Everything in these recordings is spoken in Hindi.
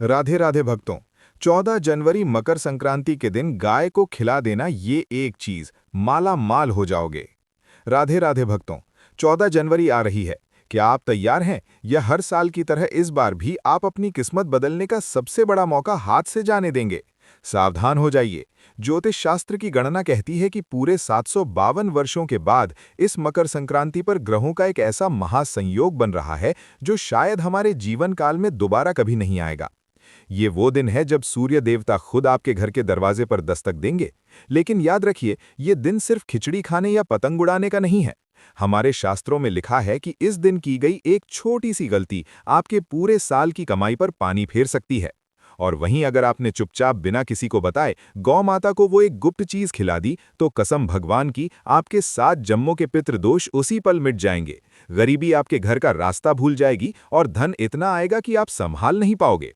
राधे राधे भक्तों। 14 जनवरी मकर संक्रांति के दिन गाय को खिला देना, ये एक चीज माला माल हो जाओगे। राधे राधे भक्तों, 14 जनवरी आ रही है। क्या आप तैयार हैं, या हर साल की तरह इस बार भी आप अपनी किस्मत बदलने का सबसे बड़ा मौका हाथ से जाने देंगे? सावधान हो जाइए। ज्योतिष शास्त्र की गणना कहती है कि पूरे 752 वर्षों के बाद इस मकर संक्रांति पर ग्रहों का एक ऐसा महासंयोग बन रहा है जो शायद हमारे जीवन काल में दोबारा कभी नहीं आएगा। ये वो दिन है जब सूर्य देवता खुद आपके घर के दरवाजे पर दस्तक देंगे। लेकिन याद रखिए, ये दिन सिर्फ खिचड़ी खाने या पतंग उड़ाने का नहीं है। हमारे शास्त्रों में लिखा है कि इस दिन की गई एक छोटी सी गलती आपके पूरे साल की कमाई पर पानी फेर सकती है। और वहीं अगर आपने चुपचाप बिना किसी को बताए गौ माता को वो एक गुप्त चीज खिला दी, तो कसम भगवान की, आपके 7 जन्मों के पितृदोष उसी पल मिट जाएंगे। गरीबी आपके घर का रास्ता भूल जाएगी और धन इतना आएगा कि आप संभाल नहीं पाओगे।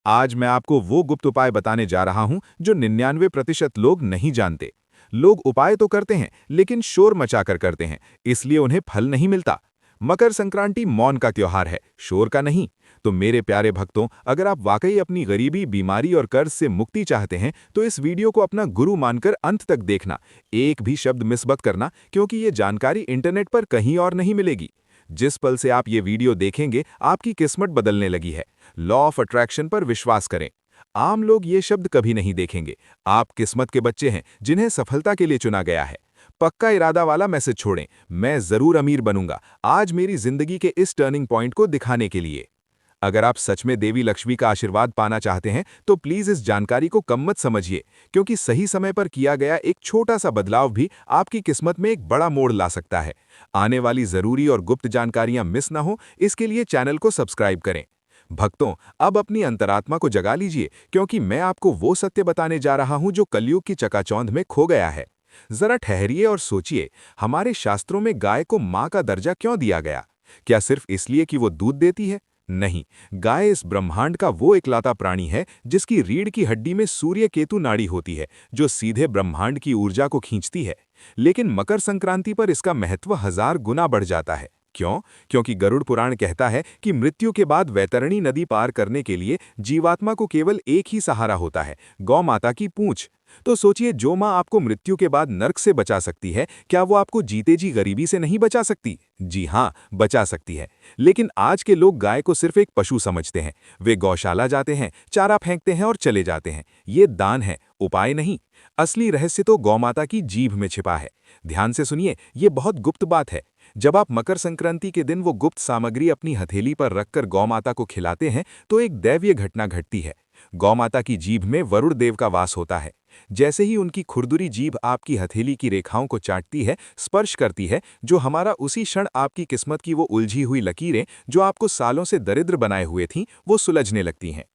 आज मैं आपको वो गुप्त उपाय बताने जा रहा हूं जो 99% लोग नहीं जानते। लोग उपाय तो करते हैं, लेकिन शोर मचाकर करते हैं, इसलिए उन्हें फल नहीं मिलता। मकर संक्रांति मौन का त्योहार है, शोर का नहीं। तो मेरे प्यारे भक्तों, अगर आप वाकई अपनी गरीबी, बीमारी और कर्ज से मुक्ति चाहते हैं, तो इस वीडियो को अपना गुरु मानकर अंत तक देखना। एक भी शब्द मिस मत करना, क्योंकि ये जानकारी इंटरनेट पर कहीं और नहीं मिलेगी। जिस पल से आप ये वीडियो देखेंगे, आपकी किस्मत बदलने लगी है। लॉ ऑफ अट्रैक्शन पर विश्वास करें। आम लोग ये शब्द कभी नहीं देखेंगे। आप किस्मत के बच्चे हैं, जिन्हें सफलता के लिए चुना गया है। पक्का इरादा वाला मैसेज छोड़ें, मैं जरूर अमीर बनूंगा, आज मेरी जिंदगी के इस टर्निंग पॉइंट को दिखाने के लिए। अगर आप सच में देवी लक्ष्मी का आशीर्वाद पाना चाहते हैं, तो प्लीज इस जानकारी को कम मत समझिए, क्योंकि सही समय पर किया गया एक छोटा सा बदलाव भी आपकी किस्मत में एक बड़ा मोड़ ला सकता है। आने वाली जरूरी और गुप्त जानकारियां मिस ना हो, इसके लिए चैनल को सब्सक्राइब करें। भक्तों, अब अपनी अंतरात्मा को जगा लीजिए, क्योंकि मैं आपको वो सत्य बताने जा रहा हूं जो कलयुग की चकाचौंध में खो गया है। जरा ठहरिए और सोचिए, हमारे शास्त्रों में गाय को मां का दर्जा क्यों दिया गया? क्या सिर्फ इसलिए कि वो दूध देती है? नहीं, गाय इस ब्रह्मांड का वो इकलौता प्राणी है जिसकी रीढ़ की हड्डी में सूर्य केतु नाड़ी होती है, जो सीधे ब्रह्मांड की ऊर्जा को खींचती है। लेकिन मकर संक्रांति पर इसका महत्व 1000 गुना बढ़ जाता है। क्यों? क्योंकि गरुड़ पुराण कहता है कि मृत्यु के बाद वैतरणी नदी पार करने के लिए जीवात्मा को केवल एक ही सहारा होता है, गौ माता की पूंछ। तो सोचिए, जो मां आपको मृत्यु के बाद नर्क से बचा सकती है, क्या वो आपको जीते जी गरीबी से नहीं बचा सकती? जी हाँ, बचा सकती है। लेकिन आज के लोग गाय को सिर्फ एक पशु समझते हैं। वे गौशाला जाते हैं, चारा फेंकते हैं और चले जाते हैं। ये दान है, उपाय नहीं। असली रहस्य तो गौमाता की जीभ में छिपा है। ध्यान से सुनिए, ये बहुत गुप्त बात है। जब आप मकर संक्रांति के दिन वो गुप्त सामग्री अपनी हथेली पर रखकर गौमाता को खिलाते हैं, तो एक दैवीय घटना घटती है। गौमाता की जीभ में वरुण देव का वास होता है। जैसे ही उनकी खुरदुरी जीभ आपकी हथेली की रेखाओं को चाटती है, स्पर्श करती है, जो हमारा उसी क्षण आपकी किस्मत की वो उलझी हुई लकीरें, जो आपको सालों से दरिद्र बनाए हुए थीं, वो सुलझने लगती हैं।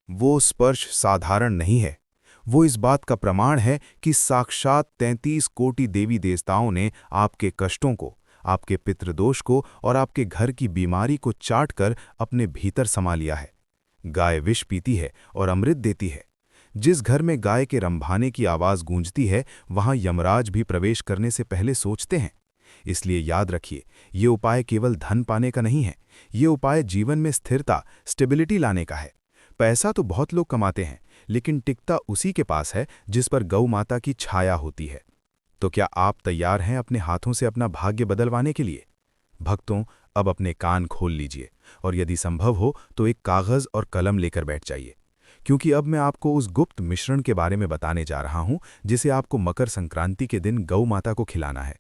वो स्पर्श साधारण नहीं है। वो इस बात का प्रमाण है कि साक्षात 33 कोटि देवी देवताओं ने आपके कष्टों को, आपके पितृदोष को और आपके घर की बीमारी को चाटकर अपने भीतर समा लिया है। गाय विष पीती है और अमृत देती है। जिस घर में गाय के रंभाने की आवाज गूंजती है, वहां यमराज भी प्रवेश करने से पहले सोचते हैं। इसलिए याद रखिए, ये उपाय केवल धन पाने का नहीं है। ये उपाय जीवन में स्थिरता, स्टेबिलिटी लाने का है। पैसा तो बहुत लोग कमाते हैं, लेकिन टिकता उसी के पास है जिस पर गौ माता की छाया होती है। तो क्या आप तैयार हैं अपने हाथों से अपना भाग्य बदलवाने के लिए? भक्तों, अब अपने कान खोल लीजिए और यदि संभव हो तो एक कागज और कलम लेकर बैठ जाइए, क्योंकि अब मैं आपको उस गुप्त मिश्रण के बारे में बताने जा रहा हूं जिसे आपको मकर संक्रांति के दिन गौ माता को खिलाना है।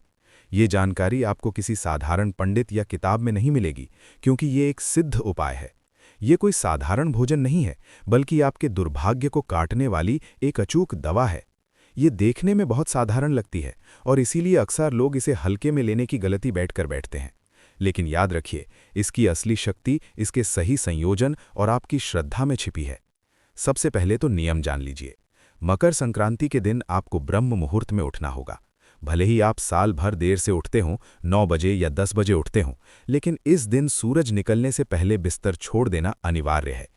ये जानकारी आपको किसी साधारण पंडित या किताब में नहीं मिलेगी, क्योंकि ये एक सिद्ध उपाय है। ये कोई साधारण भोजन नहीं है, बल्कि आपके दुर्भाग्य को काटने वाली एक अचूक दवा है। ये देखने में बहुत साधारण लगती है और इसीलिए अक्सर लोग इसे हल्के में लेने की गलती बैठते हैं। लेकिन याद रखिए, इसकी असली शक्ति इसके सही संयोजन और आपकी श्रद्धा में छिपी है। सबसे पहले तो नियम जान लीजिए। मकर संक्रांति के दिन आपको ब्रह्म मुहूर्त में उठना होगा। भले ही आप साल भर देर से उठते हों, 9 बजे या 10 बजे उठते हों, लेकिन इस दिन सूरज निकलने से पहले बिस्तर छोड़ देना अनिवार्य है।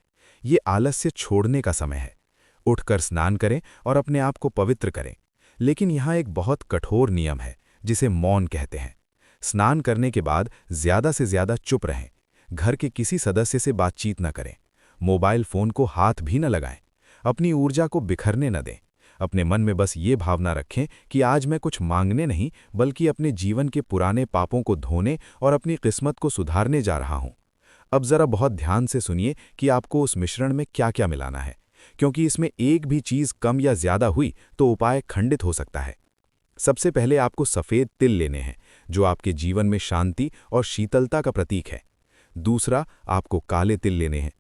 ये आलस्य छोड़ने का समय है। उठकर स्नान करें और अपने आप को पवित्र करें। लेकिन यहाँ एक बहुत कठोर नियम है, जिसे मौन कहते हैं। स्नान करने के बाद ज्यादा से ज्यादा चुप रहें। घर के किसी सदस्य से बातचीत न करें। मोबाइल फ़ोन को हाथ भी न लगाएं। अपनी ऊर्जा को बिखरने न दें। अपने मन में बस ये भावना रखें कि आज मैं कुछ मांगने नहीं बल्कि अपने जीवन के पुराने पापों को धोने और अपनी किस्मत को सुधारने जा रहा हूं। अब ज़रा बहुत ध्यान से सुनिए कि आपको उस मिश्रण में क्या-क्या मिलाना है, क्योंकि इसमें एक भी चीज़ कम या ज़्यादा हुई तो उपाय खंडित हो सकता है। सबसे पहले आपको सफ़ेद तिल लेने हैं, जो आपके जीवन में शांति और शीतलता का प्रतीक है। दूसरा, आपको काले तिल लेने हैं।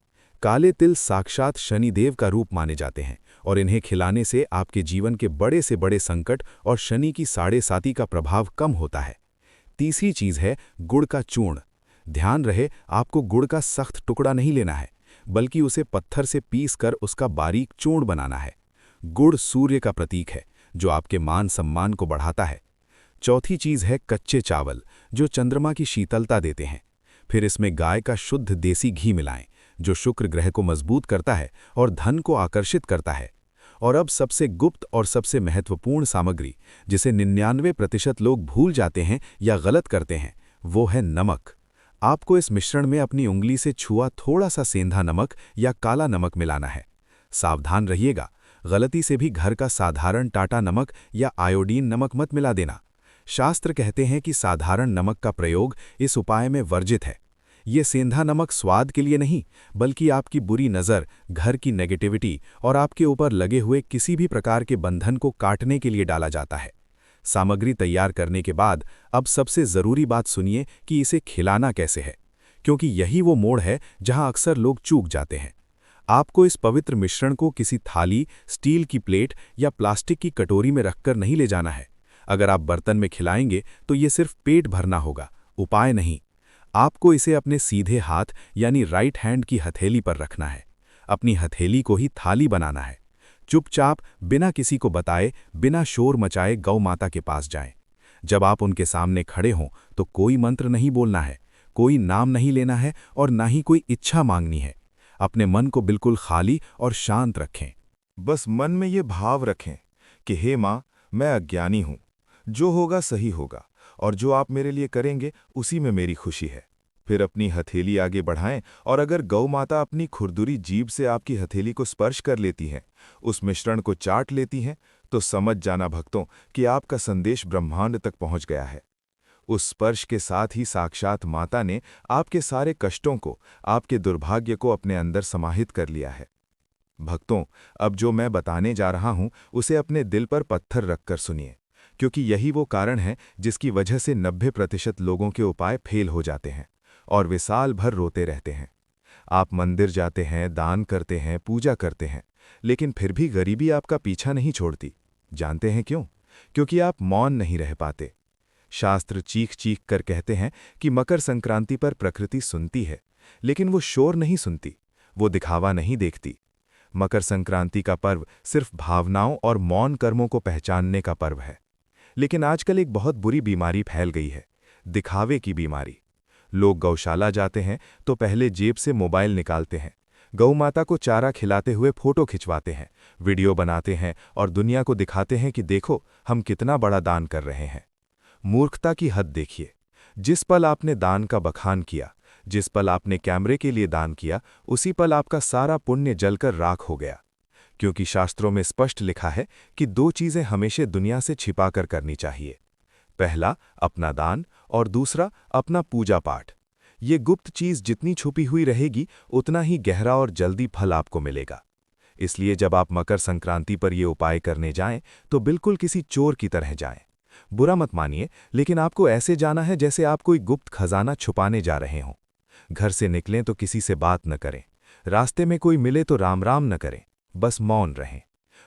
काले तिल साक्षात शनिदेव का रूप माने जाते हैं और इन्हें खिलाने से आपके जीवन के बड़े से बड़े संकट और शनि की साढ़े साती का प्रभाव कम होता है। तीसरी चीज़ है गुड़ का चूर्ण। ध्यान रहे, आपको गुड़ का सख्त टुकड़ा नहीं लेना है, बल्कि उसे पत्थर से पीस कर उसका बारीक चूर्ण बनाना है। गुड़ सूर्य का प्रतीक है, जो आपके मान सम्मान को बढ़ाता है। चौथी चीज़ है कच्चे चावल, जो चंद्रमा की शीतलता देते हैं। फिर इसमें गाय का शुद्ध देसी घी मिलाएं, जो शुक्र ग्रह को मजबूत करता है और धन को आकर्षित करता है। और अब सबसे गुप्त और सबसे महत्वपूर्ण सामग्री, जिसे 99% लोग भूल जाते हैं या गलत करते हैं, वो है नमक। आपको इस मिश्रण में अपनी उंगली से छुआ थोड़ा सा सेंधा नमक या काला नमक मिलाना है। सावधान रहिएगा, गलती से भी घर का साधारण टाटा नमक या आयोडीन नमक मत मिला देना। शास्त्र कहते हैं कि साधारण नमक का प्रयोग इस उपाय में वर्जित है। ये सेंधा नमक स्वाद के लिए नहीं, बल्कि आपकी बुरी नज़र, घर की नेगेटिविटी और आपके ऊपर लगे हुए किसी भी प्रकार के बंधन को काटने के लिए डाला जाता है। सामग्री तैयार करने के बाद अब सबसे ज़रूरी बात सुनिए कि इसे खिलाना कैसे है, क्योंकि यही वो मोड़ है जहां अक्सर लोग चूक जाते हैं। आपको इस पवित्र मिश्रण को किसी थाली, स्टील की प्लेट या प्लास्टिक की कटोरी में रखकर नहीं ले जाना है। अगर आप बर्तन में खिलाएंगे तो ये सिर्फ पेट भरना होगा, उपाय नहीं। आपको इसे अपने सीधे हाथ यानी राइट हैंड की हथेली पर रखना है। अपनी हथेली को ही थाली बनाना है। चुपचाप, बिना किसी को बताए, बिना शोर मचाए गौ माता के पास जाएं। जब आप उनके सामने खड़े हों तो कोई मंत्र नहीं बोलना है, कोई नाम नहीं लेना है और ना ही कोई इच्छा मांगनी है। अपने मन को बिल्कुल खाली और शांत रखें। बस मन में ये भाव रखें कि हे माँ, मैं अज्ञानी हूँ, जो होगा सही होगा और जो आप मेरे लिए करेंगे उसी में मेरी खुशी है। फिर अपनी हथेली आगे बढ़ाएं और अगर गौ माता अपनी खुरदुरी जीभ से आपकी हथेली को स्पर्श कर लेती हैं, उस मिश्रण को चाट लेती हैं, तो समझ जाना भक्तों कि आपका संदेश ब्रह्मांड तक पहुंच गया है। उस स्पर्श के साथ ही साक्षात माता ने आपके सारे कष्टों को, आपके दुर्भाग्य को अपने अंदर समाहित कर लिया है। भक्तों, अब जो मैं बताने जा रहा हूं उसे अपने दिल पर पत्थर रखकर सुनिए, क्योंकि यही वो कारण है जिसकी वजह से 90% लोगों के उपाय फेल हो जाते हैं और वे साल भर रोते रहते हैं। आप मंदिर जाते हैं, दान करते हैं, पूजा करते हैं, लेकिन फिर भी गरीबी आपका पीछा नहीं छोड़ती। जानते हैं क्यों? क्योंकि आप मौन नहीं रह पाते। शास्त्र चीख चीख कर कहते हैं कि मकर संक्रांति पर प्रकृति सुनती है, लेकिन वो शोर नहीं सुनती, वो दिखावा नहीं देखती। मकर संक्रांति का पर्व सिर्फ भावनाओं और मौन कर्मों को पहचानने का पर्व है। लेकिन आजकल एक बहुत बुरी बीमारी फैल गई है, दिखावे की बीमारी। लोग गौशाला जाते हैं तो पहले जेब से मोबाइल निकालते हैं, गौ माता को चारा खिलाते हुए फोटो खिंचवाते हैं, वीडियो बनाते हैं और दुनिया को दिखाते हैं कि देखो हम कितना बड़ा दान कर रहे हैं। मूर्खता की हद देखिए। जिस पल आपने दान का बखान किया, जिस पल आपने कैमरे के लिए दान किया, उसी पल आपका सारा पुण्य जलकर राख हो गया। क्योंकि शास्त्रों में स्पष्ट लिखा है कि 2 चीज़ें हमेशा दुनिया से छिपाकर करनी चाहिए। पहला अपना दान और दूसरा अपना पूजा पाठ। ये गुप्त चीज़ जितनी छुपी हुई रहेगी उतना ही गहरा और जल्दी फल आपको मिलेगा। इसलिए जब आप मकर संक्रांति पर ये उपाय करने जाएं तो बिल्कुल किसी चोर की तरह जाएं। बुरा मत मानिए, लेकिन आपको ऐसे जाना है जैसे आप कोई गुप्त खजाना छुपाने जा रहे हों। घर से निकलें तो किसी से बात न करें, रास्ते में कोई मिले तो राम राम न करें, बस मौन रहें।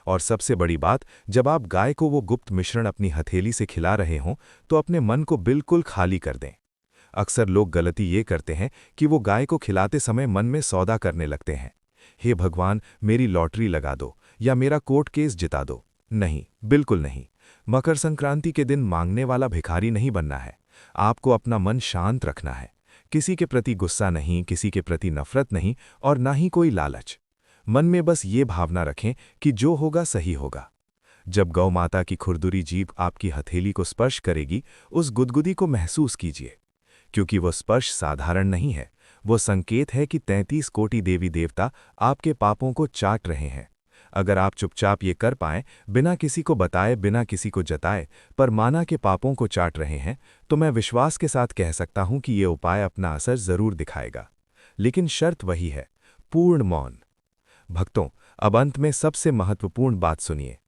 और सबसे बड़ी बात, जब आप गाय को वो गुप्त मिश्रण अपनी हथेली से खिला रहे हों तो अपने मन को बिल्कुल खाली कर दें। अक्सर लोग गलती ये करते हैं कि वो गाय को खिलाते समय मन में सौदा करने लगते हैं। हे भगवान, मेरी लॉटरी लगा दो या मेरा कोर्ट केस जिता दो। नहीं, बिल्कुल नहीं। मकर संक्रांति के दिन मांगने वाला भिखारी नहीं बनना है। आपको अपना मन शांत रखना है। किसी के प्रति गुस्सा नहीं, किसी के प्रति नफरत नहीं और ना ही कोई लालच। मन में बस ये भावना रखें कि जो होगा सही होगा। जब गौ माता की खुरदुरी जीभ आपकी हथेली को स्पर्श करेगी, उस गुदगुदी को महसूस कीजिए, क्योंकि वो स्पर्श साधारण नहीं है, वो संकेत है कि 33 कोटि देवी देवता आपके पापों को चाट रहे हैं। अगर आप चुपचाप ये कर पाएं, बिना किसी को बताए, बिना किसी को जताए, पर माना के पापों को चाट रहे हैं, तो मैं विश्वास के साथ कह सकता हूं कि ये उपाय अपना असर जरूर दिखाएगा। लेकिन शर्त वही है, पूर्ण मौन। भक्तों, अब अंत में सबसे महत्वपूर्ण बात सुनिए।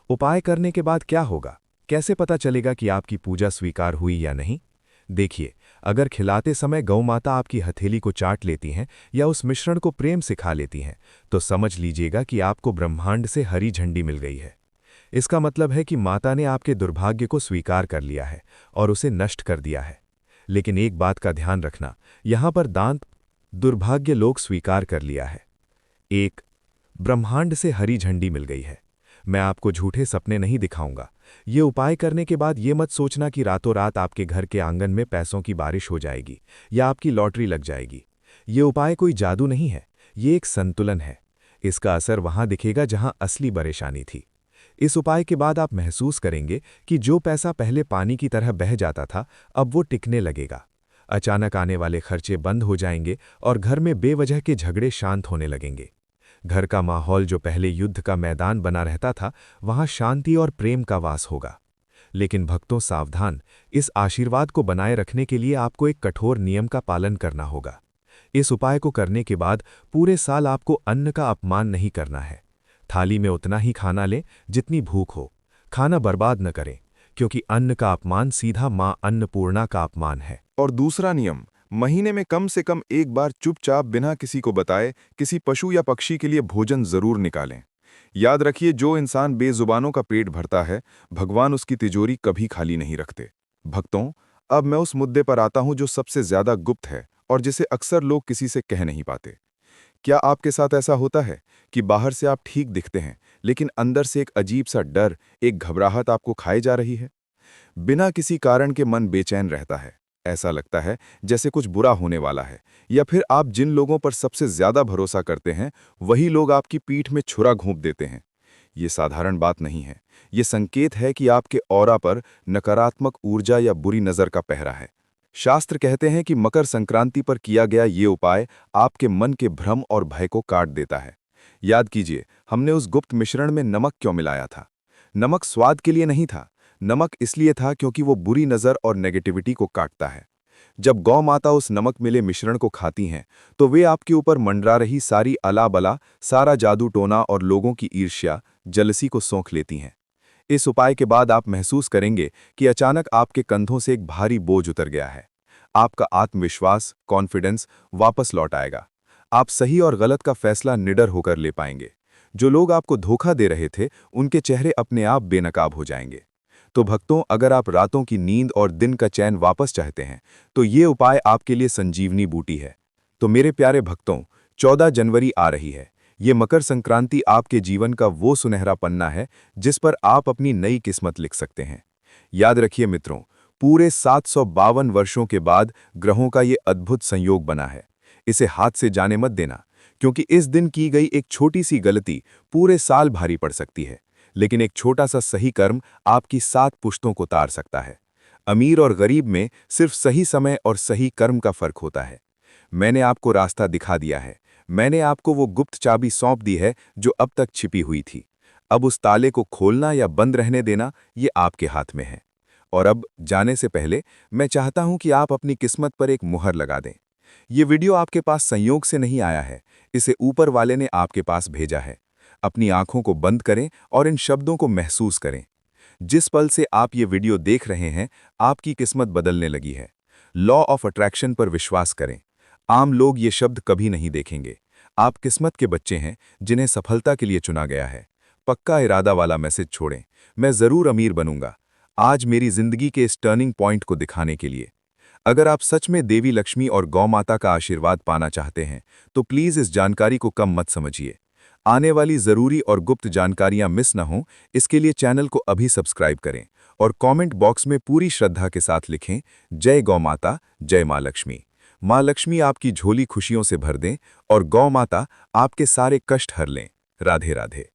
उपाय करने के बाद क्या होगा? कैसे पता चलेगा कि आपकी पूजा स्वीकार हुई या नहीं? देखिए, अगर खिलाते समय गौ माता आपकी हथेली को चाट लेती हैं या उस मिश्रण को प्रेम से खा लेती हैं, तो समझ लीजिएगा कि आपको ब्रह्मांड से हरी झंडी मिल गई है। इसका मतलब है कि माता ने आपके दुर्भाग्य को स्वीकार कर लिया है और उसे नष्ट कर दिया है। लेकिन एक बात का ध्यान रखना, यहां पर दांत दुर्भाग्य लोग स्वीकार कर लिया है। एक, ब्रह्मांड से हरी झंडी मिल गई है। मैं आपको झूठे सपने नहीं दिखाऊंगा। ये उपाय करने के बाद ये मत सोचना कि रातों रात आपके घर के आंगन में पैसों की बारिश हो जाएगी या आपकी लॉटरी लग जाएगी। ये उपाय कोई जादू नहीं है, ये एक संतुलन है। इसका असर वहां दिखेगा जहां असली परेशानी थी। इस उपाय के बाद आप महसूस करेंगे कि जो पैसा पहले पानी की तरह बह जाता था, अब वो टिकने लगेगा। अचानक आने वाले खर्चे बंद हो जाएंगे और घर में बेवजह के झगड़े शांत होने लगेंगे। घर का माहौल जो पहले युद्ध का मैदान बना रहता था, वहां शांति और प्रेम का वास होगा। लेकिन भक्तों, सावधान, इस आशीर्वाद को बनाए रखने के लिए आपको एक कठोर नियम का पालन करना होगा। इस उपाय को करने के बाद पूरे साल आपको अन्न का अपमान नहीं करना है। थाली में उतना ही खाना लें जितनी भूख हो। खाना बर्बाद न करें, क्योंकि अन्न का अपमान सीधा मां अन्नपूर्णा का अपमान है। और दूसरा नियम, महीने में कम से कम एक बार चुपचाप बिना किसी को बताए किसी पशु या पक्षी के लिए भोजन जरूर निकालें। याद रखिए, जो इंसान बेजुबानों का पेट भरता है, भगवान उसकी तिजोरी कभी खाली नहीं रखते। भक्तों, अब मैं उस मुद्दे पर आता हूं जो सबसे ज्यादा गुप्त है और जिसे अक्सर लोग किसी से कह नहीं पाते। क्या आपके साथ ऐसा होता है कि बाहर से आप ठीक दिखते हैं, लेकिन अंदर से एक अजीब सा डर, एक घबराहट आपको खाए जा रही है? बिना किसी कारण के मन बेचैन रहता है। ऐसा लगता है जैसे कुछ बुरा होने वाला है, या फिर आप जिन लोगों पर सबसे ज्यादा भरोसा करते हैं, वही लोग आपकी पीठ में छुरा घोंप देते हैं। ये साधारण बात नहीं है। ये संकेत है कि आपके ऑरा पर नकारात्मक ऊर्जा या बुरी नजर का पहरा है। शास्त्र कहते हैं कि मकर संक्रांति पर किया गया ये उपाय आपके मन के भ्रम और भय को काट देता है। याद कीजिए, हमने उस गुप्त मिश्रण में नमक क्यों मिलाया था? नमक स्वाद के लिए नहीं था। नमक इसलिए था क्योंकि वो बुरी नज़र और नेगेटिविटी को काटता है। जब गौ माता उस नमक मिले मिश्रण को खाती हैं, तो वे आपके ऊपर मंडरा रही सारी अला-बला, सारा जादू टोना और लोगों की ईर्ष्या, जलसी को सोख लेती हैं। इस उपाय के बाद आप महसूस करेंगे कि अचानक आपके कंधों से एक भारी बोझ उतर गया है। आपका आत्मविश्वास, कॉन्फिडेंस वापस लौट आएगा। आप सही और गलत का फैसला निडर होकर ले पाएंगे। जो लोग आपको धोखा दे रहे थे, उनके चेहरे अपने आप बेनकाब हो जाएंगे। तो भक्तों, अगर आप रातों की नींद और दिन का चैन वापस चाहते हैं, तो ये उपाय आपके लिए संजीवनी बूटी है। तो मेरे प्यारे भक्तों, 14 जनवरी आ रही है। ये मकर संक्रांति आपके जीवन का वो सुनहरा पन्ना है जिस पर आप अपनी नई किस्मत लिख सकते हैं। याद रखिए मित्रों, पूरे 752 वर्षों के बाद ग्रहों का ये अद्भुत संयोग बना है। इसे हाथ से जाने मत देना, क्योंकि इस दिन की गई एक छोटी सी गलती पूरे साल भारी पड़ सकती है। लेकिन एक छोटा सा सही कर्म आपकी 7 पुश्तों को तार सकता है। अमीर और गरीब में सिर्फ सही समय और सही कर्म का फर्क होता है। मैंने आपको रास्ता दिखा दिया है। मैंने आपको वो गुप्त चाबी सौंप दी है जो अब तक छिपी हुई थी। अब उस ताले को खोलना या बंद रहने देना, ये आपके हाथ में है। और अब जाने से पहले मैं चाहता हूं कि आप अपनी किस्मत पर एक मुहर लगा दें। ये वीडियो आपके पास संयोग से नहीं आया है, इसे ऊपर वाले ने आपके पास भेजा है। अपनी आंखों को बंद करें और इन शब्दों को महसूस करें। जिस पल से आप ये वीडियो देख रहे हैं, आपकी किस्मत बदलने लगी है। लॉ ऑफ अट्रैक्शन पर विश्वास करें। आम लोग ये शब्द कभी नहीं देखेंगे। आप किस्मत के बच्चे हैं जिन्हें सफलता के लिए चुना गया है। पक्का इरादा वाला मैसेज छोड़ें, मैं जरूर अमीर बनूंगा, आज मेरी जिंदगी के इस टर्निंग पॉइंट को दिखाने के लिए। अगर आप सच में देवी लक्ष्मी और गौ माता का आशीर्वाद पाना चाहते हैं, तो प्लीज इस जानकारी को कम मत समझिए। आने वाली जरूरी और गुप्त जानकारियां मिस न हों, इसके लिए चैनल को अभी सब्सक्राइब करें और कमेंट बॉक्स में पूरी श्रद्धा के साथ लिखें, जय गौ माता, जय मां लक्ष्मी। मां लक्ष्मी आपकी झोली खुशियों से भर दें और गौ माता आपके सारे कष्ट हर लें। राधे राधे।